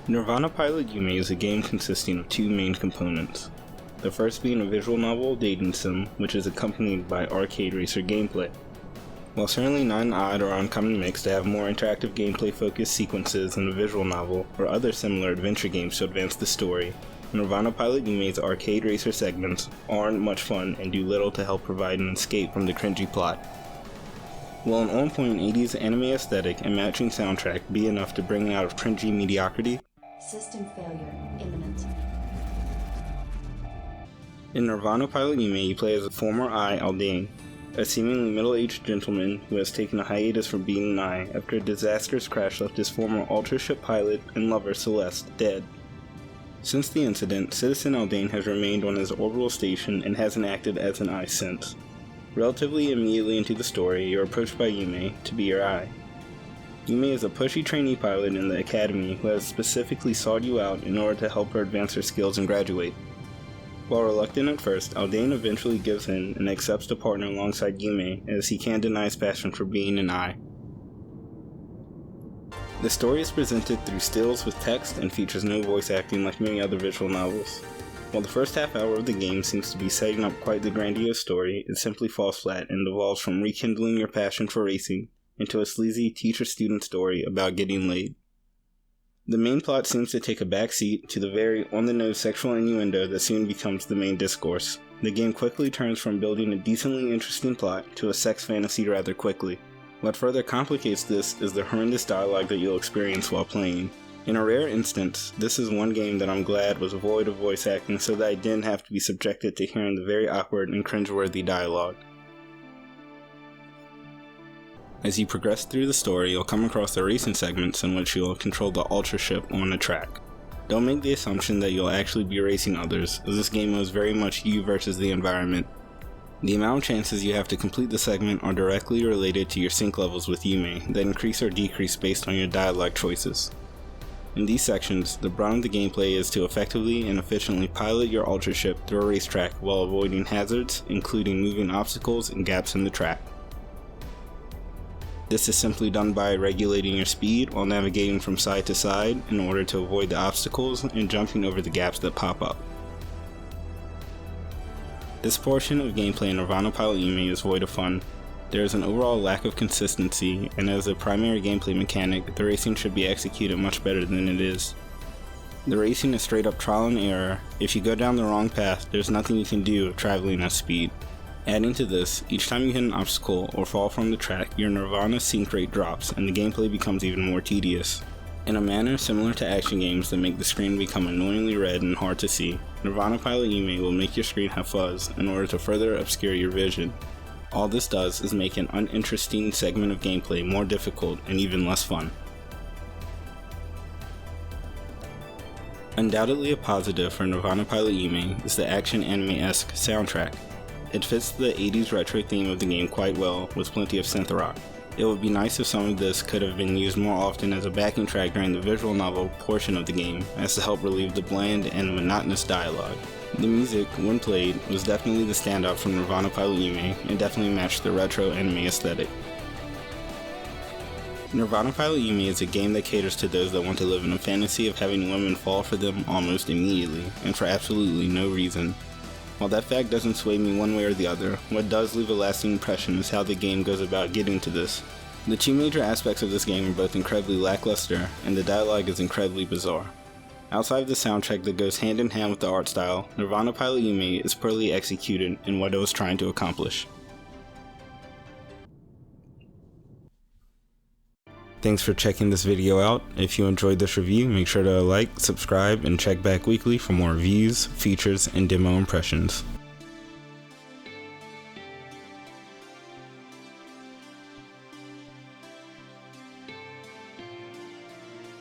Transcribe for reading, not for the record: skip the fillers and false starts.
Nirvana Pilot Yume is a game consisting of two main components. The first being a visual novel dating sim, which is accompanied by arcade racer gameplay. While certainly not an odd or uncommon mix to have more interactive gameplay focused sequences in a visual novel or other similar adventure games to advance the story, Nirvana Pilot Yume's arcade racer segments aren't much fun and do little to help provide an escape from the cringy plot. Will an on-point 80s anime aesthetic and matching soundtrack be enough to bring out of cringy mediocrity? System failure imminent. In Nirvana Pilot Yume, you play as a former Eye Aldane, a seemingly middle-aged gentleman who has taken a hiatus from being an Eye after a disastrous crash left his former Ultra Ship pilot and lover Celeste dead. Since the incident, Citizen Aldane has remained on his orbital station and hasn't acted as an Eye since. Relatively immediately into the story, you're approached by Yume to be your Eye. Yume is a pushy trainee pilot in the academy who has specifically sought you out in order to help her advance her skills and graduate. While reluctant at first, Aldane eventually gives in and accepts to partner alongside Yume as he can't deny his passion for being an Eye. The story is presented through stills with text and features no voice acting like many other visual novels. While the first half hour of the game seems to be setting up quite the grandiose story, it simply falls flat and devolves from rekindling your passion for racing into a sleazy teacher-student story about getting laid. The main plot seems to take a backseat to the very on-the-nose sexual innuendo that soon becomes the main discourse. The game quickly turns from building a decently interesting plot to a sex fantasy rather quickly. What further complicates this is the horrendous dialogue that you'll experience while playing. In a rare instance, this is one game that I'm glad was void of voice acting so that I didn't have to be subjected to hearing the very awkward and cringeworthy dialogue. As you progress through the story, you'll come across the racing segments in which you'll control the Ultra Ship on a track. Don't make the assumption that you'll actually be racing others, as this game is very much you versus the environment. The amount of chances you have to complete the segment are directly related to your sync levels with Yume that increase or decrease based on your dialogue choices. In these sections, the brunt of the gameplay is to effectively and efficiently pilot your Ultra Ship through a racetrack while avoiding hazards, including moving obstacles and gaps in the track. This is simply done by regulating your speed while navigating from side to side in order to avoid the obstacles and jumping over the gaps that pop up. This portion of gameplay in Nirvana Pilot Yume is void of fun. There is an overall lack of consistency, and as a primary gameplay mechanic, the racing should be executed much better than it is. The racing is straight up trial and error. If you go down the wrong path, there's nothing you can do if traveling at speed. Adding to this, each time you hit an obstacle or fall from the track, your Nirvana sync rate drops and the gameplay becomes even more tedious. In a manner similar to action games that make the screen become annoyingly red and hard to see, Nirvana Pilot Yume will make your screen have fuzz in order to further obscure your vision. All this does is make an uninteresting segment of gameplay more difficult and even less fun. Undoubtedly a positive for Nirvana Pilot Yume is the action anime-esque soundtrack. It fits the 80s retro theme of the game quite well, with plenty of synth rock. It would be nice if some of this could have been used more often as a backing track during the visual novel portion of the game, as to help relieve the bland and monotonous dialogue. The music, when played, was definitely the standout from Nirvana Pilot Yume, and definitely matched the retro anime aesthetic. Nirvana Pilot Yume is a game that caters to those that want to live in a fantasy of having women fall for them almost immediately, and for absolutely no reason. While that fact doesn't sway me one way or the other, what does leave a lasting impression is how the game goes about getting to this. The two major aspects of this game are both incredibly lackluster, and the dialogue is incredibly bizarre. Outside of the soundtrack that goes hand in hand with the art style, Nirvana Pilot Yume is poorly executed in what it was trying to accomplish. Thanks for checking this video out. If you enjoyed this review, make sure to like, subscribe, and check back weekly for more reviews, features, and demo impressions.